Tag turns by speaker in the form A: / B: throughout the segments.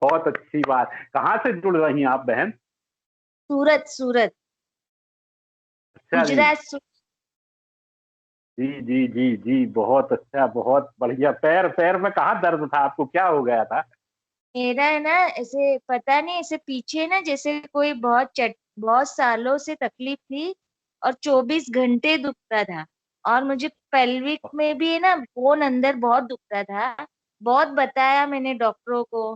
A: बहुत अच्छी बात। कहाँ से जुड़ रही हैं आप बहन?
B: सूरत सूरत,
A: अच्छा जी।
B: गुजरात
A: जी जी जी जी, बहुत अच्छा, बहुत बढ़िया। पैर पैर में कहाँ दर्द था आपको, क्या हो गया था?
B: मेरा है ना, ऐसे पता नहीं, ऐसे पीछे ना जैसे कोई बहुत सालों से तकलीफ थी, और 24 घंटे दुखता था। और मुझे पेल्विक में भी है ना, बोन अंदर बहुत दुखता था। बहुत बताया मैंने डॉक्टरों को,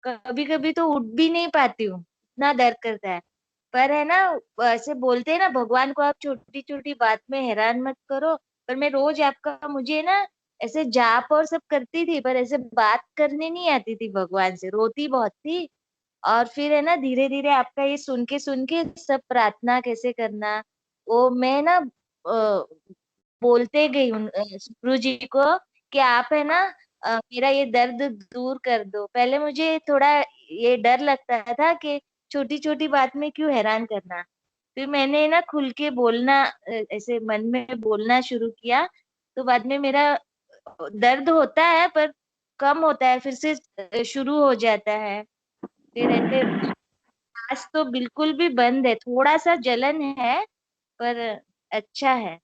B: कभी कभी तो उठ भी नहीं पाती हूँ, इतना दर्द करता है। पर है ना, ऐसे बोलते हैं ना, भगवान को आप छोटी छोटी बात में हैरान मत करो। पर मैं रोज आपका, मुझे ना ऐसे जाप और सब करती थी, पर ऐसे बात करने नहीं आती थी भगवान से, रोती बहुत थी। और फिर है ना, धीरे धीरे आपका ये सुन के सब प्रार्थना कैसे करना, वो मैं ना बोलते गई गुरु जी को कि आप है ना, मेरा ये दर्द दूर कर दो। पहले मुझे थोड़ा ये डर लगता था कि छोटी छोटी बात में क्यों हैरान करना। फिर मैंने ना खुल के बोलना, ऐसे मन में बोलना शुरू किया। तो बाद में मेरा दर्द होता है पर कम होता है, फिर से शुरू हो जाता है। फिर ऐसे आज तो बिल्कुल भी बंद है, थोड़ा सा जलन है, पर अच्छा है।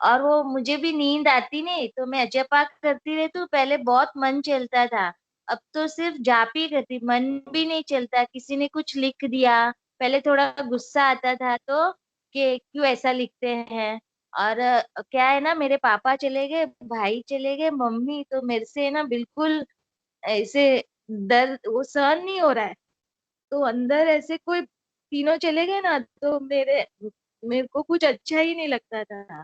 B: और वो मुझे भी नींद आती नहीं तो मैं अजय करती रहती हूँ। पहले बहुत मन चलता था, अब तो सिर्फ जाप ही करती, मन भी नहीं चलता। किसी ने कुछ लिख दिया, पहले थोड़ा गुस्सा आता था तो कि क्यों ऐसा लिखते हैं। और क्या है ना, मेरे पापा चले गए, भाई चले गए, मम्मी, तो मेरे से ना बिल्कुल ऐसे दर्द वो सहन नहीं हो रहा है। तो अंदर ऐसे कोई तीनों चले गए ना, तो मेरे को कुछ अच्छा ही नहीं लगता था।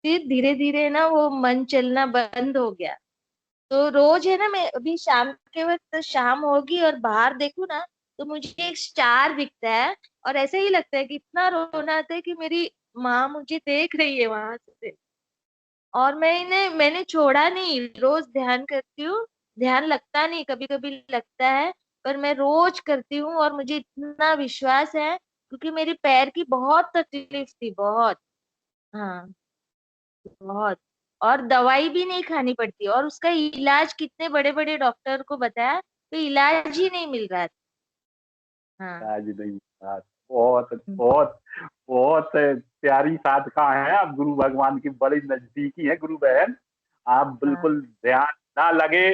B: फिर धीरे धीरे ना वो मन चलना बंद हो गया। तो रोज है ना, मैं अभी शाम के वक्त, शाम होगी और बाहर देखूं ना, तो मुझे एक स्टार दिखता है। और ऐसे ही लगता है कि इतना रोना आता है कि मेरी माँ मुझे देख रही है वहां से। और मैंने छोड़ा नहीं, रोज ध्यान करती हूँ। ध्यान लगता नहीं, कभी कभी लगता है, पर मैं रोज करती हूँ। और मुझे इतना विश्वास है, क्योंकि मेरी पैर की बहुत तकलीफ थी, बहुत। हाँ, बहुत। और दवाई भी नहीं खानी पड़ती, और उसका इलाज कितने बड़े बड़े डॉक्टर को बताया, तो इलाज ही नहीं मिल रहा था। हाँ।
A: आज नहीं बात। बहुत बहुत बहुत प्यारी साधका है आप, गुरु भगवान की बड़ी नजदीकी है गुरु बहन। आप
B: हाँ।
A: बिल्कुल ध्यान ना लगे,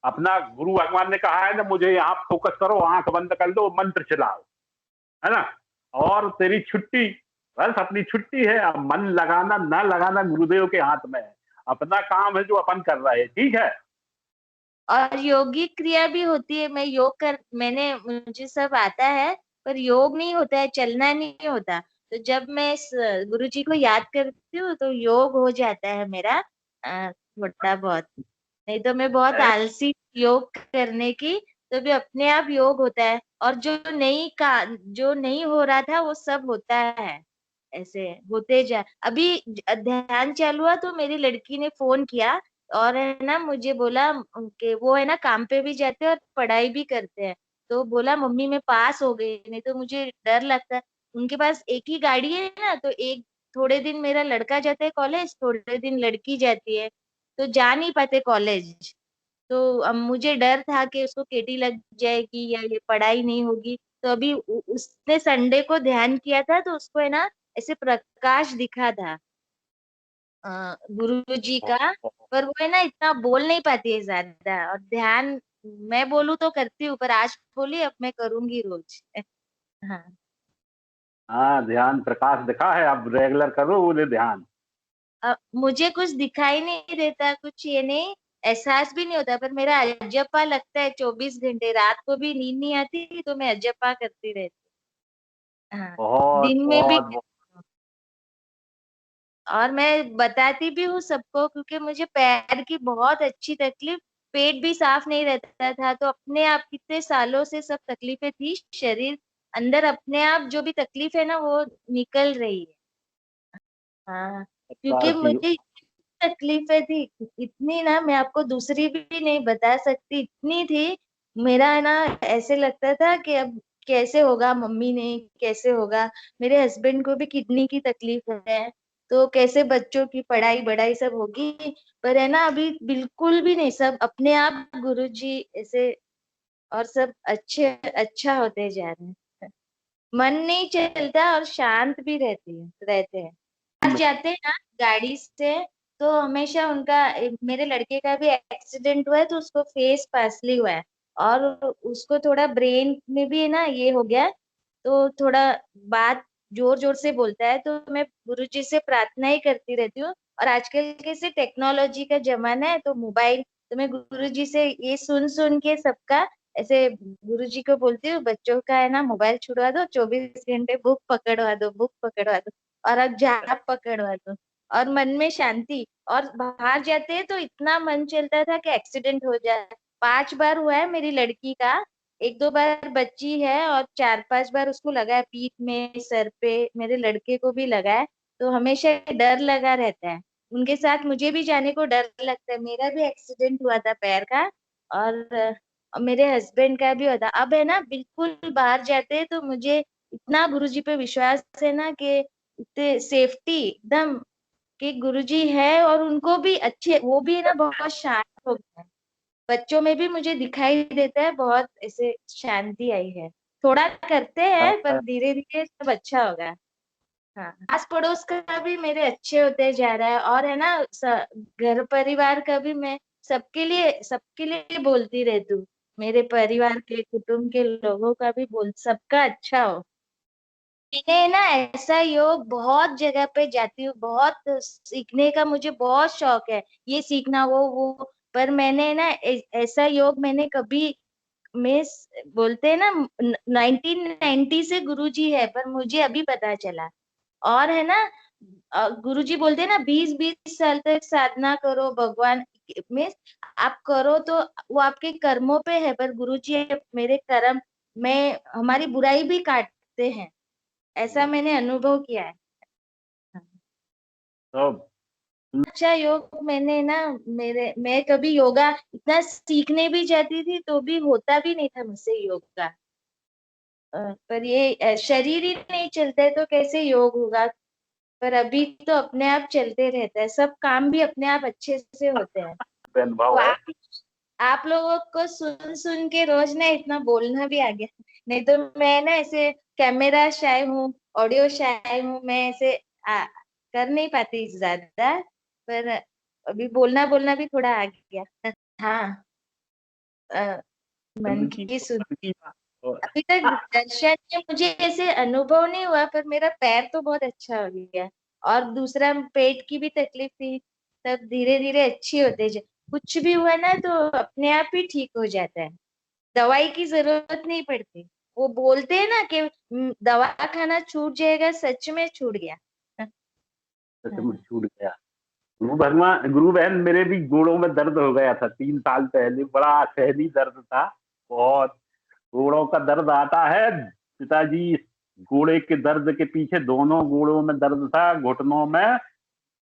A: अपना गुरु भगवान ने कहा है ना, मुझे यहाँ फोकस करो, आंख बंद कर दो, मंत्र चलाओ, है ना, और तेरी छुट्टी, बस अपनी छुट्टी है। अब मन लगाना ना लगाना गुरुदेव के हाथ में है, अपना काम है जो अपन कर रहे हैं, ठीक है।
B: और योगिक क्रिया भी होती है, मुझे सब आता है, पर योग नहीं होता है, चलना नहीं होता। तो जब मैं गुरु जी को याद करती हूँ तो योग हो जाता है मेरा, थोड़ा बहुत। नहीं तो मैं बहुत आलसी योग करने की, तो भी अपने आप योग होता है। और जो नहीं हो रहा था वो सब होता है, ऐसे होते जा। अभी ध्यान चालू हुआ तो मेरी लड़की ने फोन किया, और है ना मुझे बोला कि वो है ना काम पे भी जाते हैं और पढ़ाई भी करते हैं। तो बोला मम्मी मैं पास हो गई, नहीं तो मुझे डर लगता है। उनके पास एक ही गाड़ी है ना, तो एक थोड़े दिन मेरा लड़का जाता है कॉलेज, थोड़े दिन लड़की जाती है, तो जा नहीं पाते कॉलेज। तो अब मुझे डर था कि उसको केटी लग जाएगी या ये पढ़ाई नहीं होगी। तो अभी उसने संडे को ध्यान किया था, तो उसको है ना ऐसे प्रकाश दिखा था गुरु जी का। पर वो है ना इतना बोल नहीं पाती है ज्यादा, और ध्यान मैं बोलूँ तो करती हूँ, पर आज बोली अब मैं करूंगी रोज। हाँ।
A: हाँ, ध्यान प्रकाश दिखा है, आप रेगुलर करो बोले ध्यान।
B: मुझे कुछ दिखाई नहीं देता, कुछ ये नहीं, एहसास भी नहीं होता, पर मेरा अजप्पा लगता है 24 घंटे। रात को भी नींद नहीं आती तो मैं अजप्पा करती रहती हूँ। हाँ।
A: बहुत
B: दिन में भी।
A: बहुत बहुत।
B: और मैं बताती भी हूँ सबको, क्योंकि मुझे पैर की बहुत अच्छी तकलीफ, पेट भी साफ नहीं रहता था, तो अपने आप कितने सालों से सब तकलीफें थी, शरीर अंदर अपने आप जो भी तकलीफ है ना वो निकल रही है। हाँ।
A: प्रकार
B: क्योंकि
A: की।
B: मुझे तकलीफें थी इतनी ना, मैं आपको दूसरी भी नहीं बता सकती, इतनी थी। मेरा है ना ऐसे लगता था कि अब कैसे होगा, मम्मी ने कैसे होगा, मेरे हस्बैंड को भी किडनी की तकलीफ है, तो कैसे बच्चों की पढ़ाई बढ़ाई सब होगी। पर है ना अभी बिल्कुल भी नहीं, सब अपने आप गुरु जी ऐसे और सब अच्छा होते जा रहे हैं। मन नहीं चलता और शांत भी रहते हैं। आज जाते हैं ना गाड़ी से, तो हमेशा मेरे लड़के का भी एक्सीडेंट हुआ है, तो उसको फेस पासली हुआ है, और उसको थोड़ा ब्रेन में भी ना ये हो गया है, तो थोड़ा बात जोर जोर से बोलता है। तो मैं गुरुजी से प्रार्थना ही करती रहती हूँ। और आजकल कैसे टेक्नोलॉजी का जमाना है, तो मोबाइल, तो मैं गुरुजी से ये सुन सुन के सबका ऐसे गुरुजी को बोलती हूँ, बच्चों का है ना मोबाइल छुड़वा दो, 24 घंटे बुक पकड़वा दो, और अब जाप पकड़वा दो, और मन में शांति। और बाहर जाते हैं तो इतना मन चलता था कि एक्सीडेंट हो जाए। 5 बार हुआ है मेरी लड़की का, 1-2 बार बच्ची है, और 4-5 बार उसको लगा है पीठ में, सर पे, मेरे लड़के को भी लगा है। तो हमेशा डर लगा रहता है। उनके साथ मुझे भी जाने को डर लगता है। मेरा भी एक्सीडेंट हुआ था पैर का, और मेरे हस्बैंड का भी होता। अब है ना बिल्कुल बाहर जाते हैं तो मुझे इतना गुरुजी पे विश्वास है ना कि इतने सेफ्टी एकदम, कि गुरुजी है, और उनको भी अच्छे, वो भी ना बहुत शांत हो गए हैं। बच्चों में भी मुझे दिखाई देता है बहुत ऐसे शांति आई है। थोड़ा करते हैं पर धीरे धीरे सब अच्छा होगा। हाँ, आस पड़ोस का भी मेरे अच्छे होते जा रहा है, और है ना घर परिवार का भी मैं सबके लिए बोलती रहती हूँ। मेरे परिवार के, कुटुंब के लोगों का भी बोल, सबका अच्छा हो। मैंने ना ऐसा योग बहुत जगह पे जाती हूँ, बहुत सीखने का मुझे बहुत शौक है, ये सीखना वो। पर मैंने ना ऐसा योग मैंने कभी, बोलते हैं ना 1990 से गुरुजी है, पर मुझे अभी पता चला। और है ना गुरुजी बोलते हैं ना 20-20 साल तक साधना करो भगवान में, आप करो तो वो आपके कर्मों पे है, पर गुरुजी मेरे कर्म में हमारी बुराई भी काटते हैं, ऐसा मैंने अनुभव किया है।
A: तो
B: अच्छा योग मैंने ना, मैं कभी योगा इतना सीखने भी जाती थी तो भी होता भी नहीं था मुझसे योगा। पर ये शरीर ही नहीं चलता है तो कैसे योग होगा। पर अभी तो अपने आप चलते रहता है, सब काम भी अपने आप अच्छे से होते हैं। तो
A: अनुभव है।
B: आप लोगों को सुन सुन के रोज ना इतना बोलना भी आ गया, नहीं तो मैं ना ऐसे कैमरा शाय हूँ, ऑडियो शाय हूँ, मैं ऐसे कर नहीं पाती ज्यादा। पर अभी बोलना बोलना भी थोड़ा आ गया। हाँ, अ, मन
A: मन की
B: की सुन,
A: मन की बात।
B: अभी तक दर्शन में मुझे ऐसे अनुभव नहीं हुआ, पर मेरा पैर तो बहुत अच्छा हो गया। और दूसरा पेट की भी तकलीफ थी, तब धीरे धीरे अच्छी होते जाए। कुछ भी हुआ ना तो अपने आप ही ठीक हो जाता है, दवाई की जरूरत नहीं पड़ती। वो बोलते हैं ना कि दवा खाना छूट जाएगा, सच में छूट गया।
A: सच में
B: हाँ।
A: छूट गया। गुरु बहन, मेरे भी गोड़ों में दर्द हो गया था 3 साल पहले, बड़ा सहनी दर्द था। बहुत गोड़ों का दर्द आता है पिताजी। गोड़े के दर्द के पीछे दोनों गोड़ों में दर्द था, घुटनों में।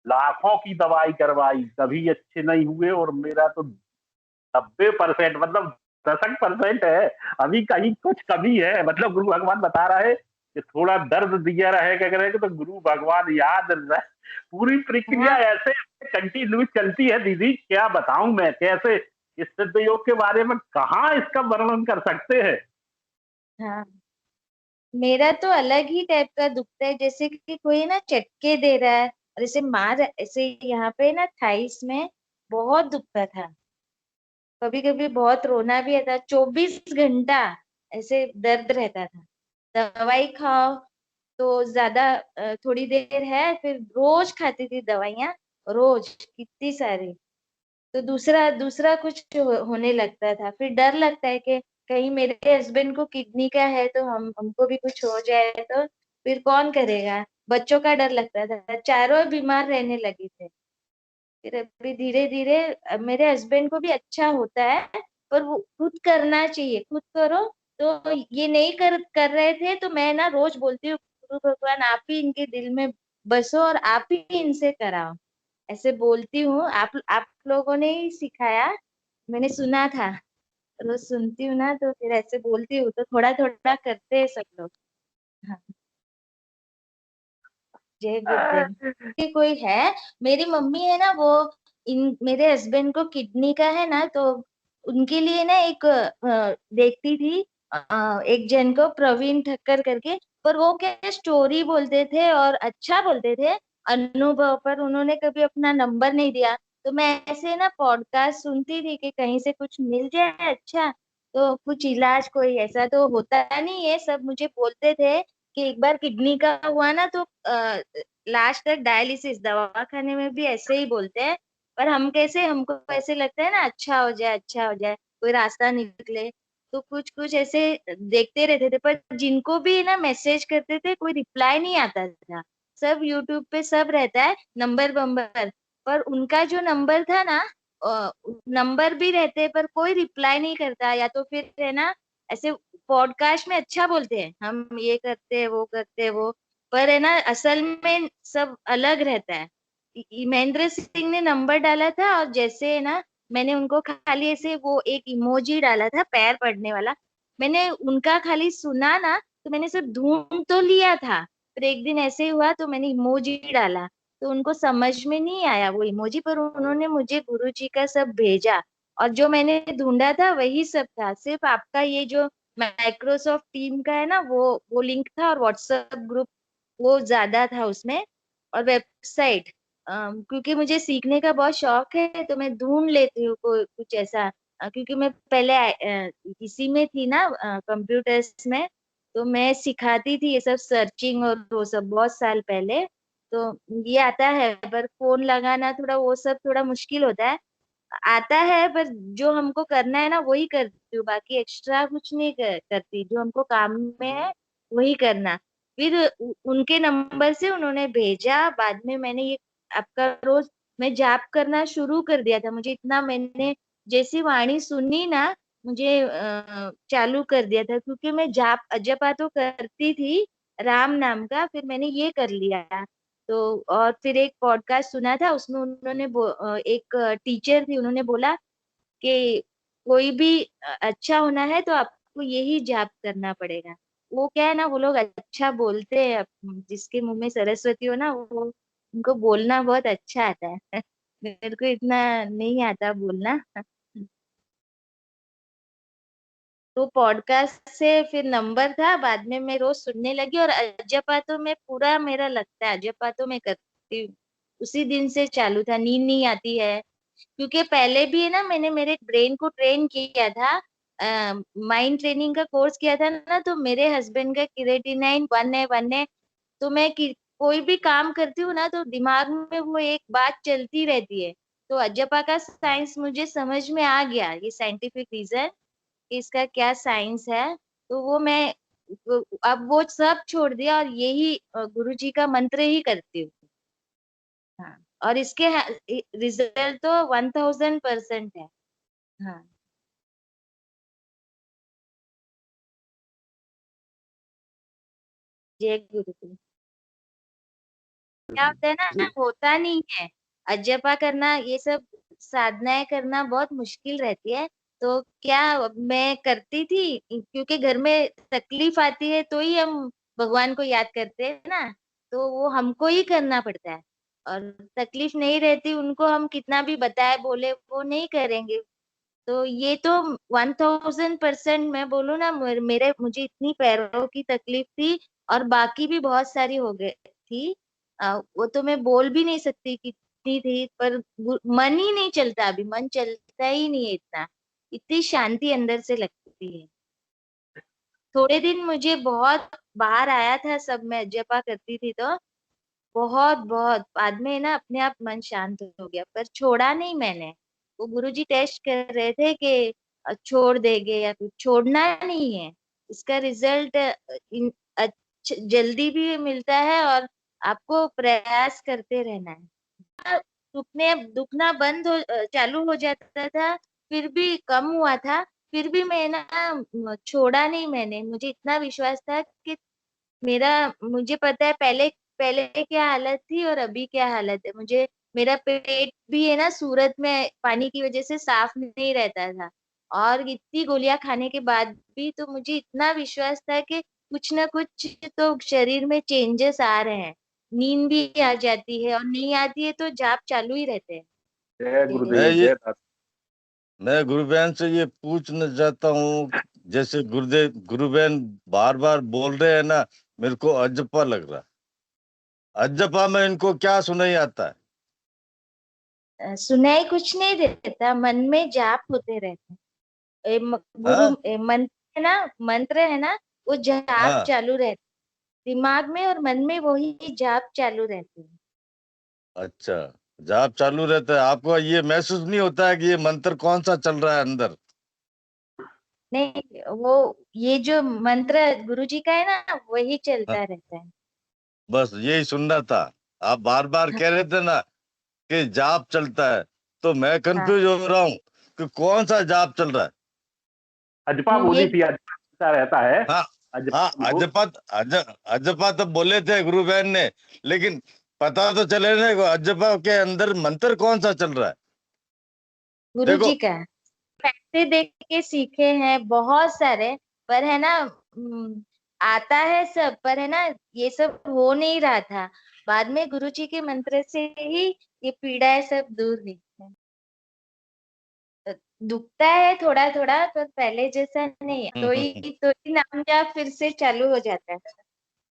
A: लाखों की दवाई करवाई, कभी अच्छे नहीं हुए। और मेरा तो 90% मतलब 10% है, अभी कहीं कुछ कमी है। मतलब गुरु भगवान बता रहा है कि थोड़ा दर्द दिया रहेगा तो गुरु भगवान याद रहे। पूरी प्रक्रिया
B: हाँ।
A: ऐसे कंटिन्यू चलती है दीदी, क्या बताऊं मैं कैसे। इस सिद्ध योग के बारे में कहाँ इसका वर्णन कर सकते हैं।
B: हाँ, मेरा तो अलग ही टाइप का दुखता है, जैसे कि कोई ना चटके दे रहा है, और ऐसे मार, ऐसे यहाँ पे ना थाइस में बहुत दुखता था। कभी कभी बहुत रोना भी आता, 24 घंटा ऐसे दर्द रहता था। दवाई खाओ तो ज्यादा, थोड़ी देर है, फिर रोज खाती थी दवाइयाँ, रोज कितनी सारी। तो दूसरा दूसरा कुछ होने लगता था, फिर डर लगता है कि कहीं मेरे हस्बैंड को किडनी का है तो हमको भी कुछ हो जाए तो फिर कौन करेगा। बच्चों का डर लगता था, चारों बीमार रहने लगे थे। फिर अभी धीरे धीरे मेरे हस्बैंड को भी अच्छा होता है, पर वो खुद करना चाहिए, खुद करो। तो ये नहीं कर रहे थे, तो मैं ना रोज बोलती हूँ, गुरु भगवान आप ही इनके दिल में बसो और आप ही इनसे कराओ, ऐसे बोलती हूँ। आप लोगों ने ही सिखाया, मैंने सुना था, रोज सुनती हूँ ना तो फिर ऐसे बोलती हूँ, तो थोड़ा थोड़ा करते हैं सब लोग। हाँ, जय गुरुदेव। कि कोई है, मेरी मम्मी है ना, वो इन मेरे हस्बैंड को किडनी का है ना, तो उनके लिए ना एक देखती थी, एक जन को प्रवीण ठक्कर करके, पर वो क्या स्टोरी बोलते थे और अच्छा बोलते थे अनुभव, पर उन्होंने कभी अपना नंबर नहीं दिया। तो मैं ऐसे ना पॉडकास्ट सुनती थी कि कहीं से कुछ मिल जाए अच्छा, तो कुछ इलाज कोई ऐसा तो होता नहीं है। सब मुझे बोलते थे कि एक बार किडनी का हुआ ना तो लास्ट तक डायलिसिस, दवाखाने में भी ऐसे ही बोलते हैं। पर हम कैसे, हमको ऐसे लगता है ना अच्छा हो जाए, अच्छा हो जाए, कोई रास्ता निकले, तो कुछ कुछ ऐसे देखते रहते थे। पर जिनको भी ना मैसेज करते थे कोई रिप्लाई नहीं आता था। सब यूट्यूब पे सब रहता है नंबर वंबर, पर उनका जो नंबर था ना, नंबर भी रहते पर कोई रिप्लाई नहीं करता, या तो फिर है ना ऐसे पॉडकास्ट में अच्छा बोलते हैं हम ये करते हैं वो करते हैं वो, पर है ना असल में सब अलग रहता है। महेंद्र सिंह ने नंबर डाला था और जैसे है ना मैंने उनको खाली ऐसे वो एक इमोजी डाला था पैर पड़ने वाला, मैंने उनका खाली सुना ना तो मैंने सिर्फ ढूंढ तो लिया था, पर एक दिन ऐसे ही हुआ तो मैंने इमोजी डाला, तो उनको समझ में नहीं आया वो इमोजी, पर उन्होंने मुझे गुरुजी का सब भेजा, और जो मैंने ढूंढा था वही सब था, सिर्फ आपका ये जो माइक्रोसॉफ्ट टीम का है ना वो लिंक था, और व्हाट्सएप ग्रुप वो ज्यादा था उसमें, और वेबसाइट। क्योंकि मुझे सीखने का बहुत शौक है तो मैं ढूंढ लेती हूँ कुछ ऐसा, क्योंकि मैं पहले इसी में थी ना कंप्यूटर्स में, तो मैं सिखाती थी ये सब सर्चिंग और वो सब बहुत साल पहले, तो ये आता है, पर फोन लगाना थोड़ा वो सब थोड़ा मुश्किल होता है। आता है पर जो हमको करना है ना वही करती हूँ, बाकी एक्स्ट्रा कुछ नहीं करती, जो हमको काम में है वही करना। फिर उनके नंबर से उन्होंने भेजा, बाद में मैंने ये आपका रोज मैं जाप करना शुरू कर दिया था, मुझे इतना मैंने जैसी वाणी सुनी ना मुझे चालू कर दिया था, क्योंकि मैं जाप जपा तो करती थी राम नाम का, फिर मैंने ये कर लिया। तो और फिर एक पॉडकास्ट सुना था उसमें उन्होंने एक टीचर थी, उन्होंने बोला कि कोई भी अच्छा होना है तो आपको यही जाप करना पड़ेगा। वो क्या है ना, वो लोग अच्छा बोलते हैं, जिसके मुंह में सरस्वती हो ना वो उनको बोलना बहुत अच्छा आता है मेरे को इतना नहीं आता बोलना तो पॉडकास्ट से फिर नंबर था, बाद में मैं रोज सुनने लगी, और अजपा तो मैं पूरा मेरा लगता है, अजपा तो मैं करती हूँ, उसी दिन से चालू था, नींद नहीं आती है। क्योंकि पहले भी है ना मैंने मेरे ब्रेन को ट्रेन किया था, माइंड ट्रेनिंग का कोर्स किया था ना, तो मेरे हस्बैंड का क्रिएटिनाइन 1 है 1 है, तो मैं कोई भी काम करती हूँ ना तो दिमाग में वो एक बात चलती रहती है। तो अजपा का साइंस मुझे समझ में आ गया, ये साइंटिफिक रीजन कि इसका क्या साइंस है, तो वो मैं अब वो सब छोड़ दिया और यही गुरु जी का मंत्र ही करती हूँ। हाँ, और इसके रिजल्ट तो 1000% है। हाँ, जय गुरु। क्या होता है ना, होता नहीं है, अजपा करना ये सब साधनाएं करना बहुत मुश्किल रहती है। तो क्या मैं करती थी, क्योंकि घर में तकलीफ आती है तो ही हम भगवान को याद करते हैं ना, तो वो हमको ही करना पड़ता है, और तकलीफ नहीं रहती उनको हम कितना भी बताए बोले वो नहीं करेंगे। तो ये तो 1000% मैं बोलूँ ना, मेरे मुझे इतनी पैरों की तकलीफ थी, और बाकी भी बहुत सारी हो गई थी, वो तो मैं बोल भी नहीं सकती कितनी थी, पर मन ही नहीं चलता, अभी मन चलता ही नहीं है इतना, इतनी शांति अंदर से लगती है। थोड़े दिन मुझे बहुत बाहर आया था सब, मैं जपा करती थी तो बहुत बहुत बाद में ना अपने आप मन शांत हो गया, पर छोड़ा नहीं मैंने। वो गुरुजी टेस्ट कर रहे थे कि छोड़ देंगे या फिर छोड़ना नहीं है, इसका रिजल्ट जल्दी भी मिलता है, और आपको प्रयास करते रहना है। दुखना बंद चालू हो जाता था, फिर भी कम हुआ था, फिर भी मैं ना छोड़ा नहीं मैंने, मुझे इतना विश्वास था कि मेरा, मुझे पता है पहले पहले क्या हालत थी और अभी क्या हालत है। मुझे मेरा पेट भी है ना सूरत में पानी की वजह से साफ नहीं रहता था, और इतनी गोलियां खाने के बाद भी तो मुझे इतना विश्वास था कि कुछ ना कुछ तो शरीर में चेंजेस आ रहे हैं। नींद भी आ जाती है, और नहीं आती है तो जाप चालू ही रहते हैं।
A: जय
B: जय
A: गुरुदेव,
C: मैं ये
A: जय दाता।
C: मैं गुरुबहन से ये पूछना चाहता हूँ, जैसे गुरुबहन बार बार बोल रहे हैं ना, मेरे को अजपा लग रहा है। अजपा में इनको क्या सुनाई आता है?
B: सुनाई कुछ नहीं देता, मन में जाप होते रहते हैं।
C: हाँ
B: मंत्र है ना, मंत्र है ना, वो जाप
C: हाँ।
B: चालू रहते दिमाग में और मन में, वही जाप चालू रहती है।
C: अच्छा, जाप चालू रहता है, आपको ये महसूस नहीं होता है कि ये मंत्र कौन सा चल रहा है अंदर?
B: नहीं, वो ये जो मंत्र गुरुजी का है ना, वही
C: हाँ,
B: चलता रहता है।
C: बस यही सुनना था। आप बार बार
B: हाँ
C: कह रहे थे ना कि जाप चलता है, तो मैं
B: हाँ।
C: कंफ्यूज हो रहा हूँ कि कौन सा जाप चल रहा है।
A: अजपा बोली
B: ये
A: थी, अजपा चलता रहता है।
C: हाँ हाँ,
A: अजपा वो
C: अजपा तो बोले थे गुरु बहन ने, लेकिन पता तो चले ना कि अजपा के अंदर मंत्र कौन सा चल रहा है। देखो,
B: गुरुजी का पैसे देख के सीखे हैं बहुत सारे, पर है ना, आता है सब, पर है ना, ये सब हो नहीं रहा था। बाद में गुरुजी के मंत्र से ही ये पीड़ाएं सब दूर हुई है। दुखता है थोड़ा थोड़ा, पर पहले जैसा नहीं है। तो ही नाम जाप फिर से चालू हो जाता है।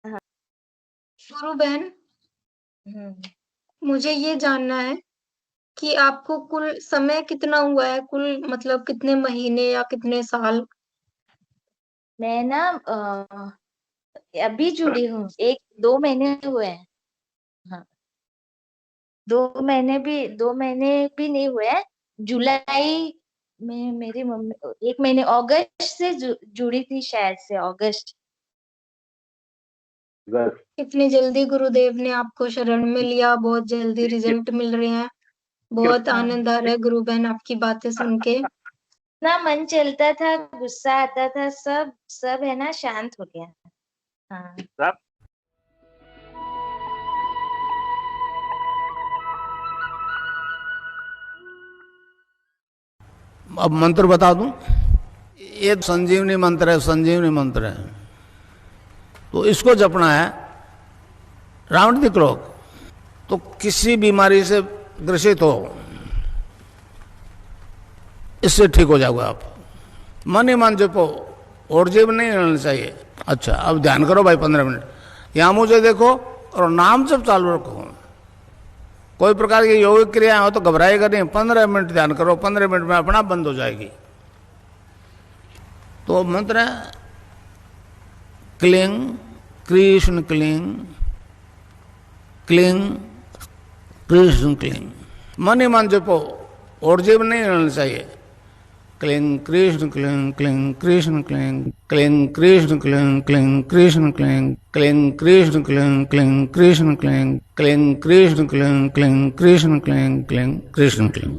B: हाँ।
D: गुरु बहन,
B: हम्म।
D: मुझे ये जानना है कि आपको कुल समय कितना हुआ है, कुल मतलब कितने महीने या कितने साल?
B: मैं ना अभी जुड़ी हूँ, 1-2 महीने हुए हैं। हाँ, 2 महीने भी नहीं हुए हैं। जुलाई में मेरी मम्मी 1 महीने, अगस्त से जुड़ी थी, शायद से अगस्त।
A: बस
D: इतनी जल्दी गुरुदेव ने आपको शरण में लिया, बहुत जल्दी रिजल्ट मिल रहे हैं। बहुत
A: कृपा
B: हाँ,
D: आनंद आ रहा है गुरु बहन आपकी बातें सुन के।
B: ना मन चलता था, गुस्सा आता था, सब सब है ना, शांत हो गया। हाँ।
A: सब
E: अब मंत्र बता दूं, ये संजीवनी मंत्र है, संजीवनी मंत्र है। तो इसको जपना है राउंड द क्लॉक। तो किसी बीमारी से ग्रसित हो, इससे ठीक हो जाओगे आप। मन ही मन जपो, और जीव नहीं रहना चाहिए। अच्छा, अब ध्यान करो भाई 15 मिनट। यहां मुझे देखो और नाम जप चालू रखो। कोई प्रकार की योगिक क्रियाएं हो तो घबराएगा नहीं। 15 मिनट ध्यान करो, 15 मिनट में अपना बंद हो जाएगी। तो मंत्र है cling Krishna cling, cling Krishna cling. मन ही मन जपो, और जीव नहीं रहना चाहिए। Cling Krishna cling, cling Krishna cling, cling Krishna cling, cling Krishna cling, cling Krishna cling, cling Krishna cling, cling Krishna cling, cling Krishna cling, cling Krishna cling.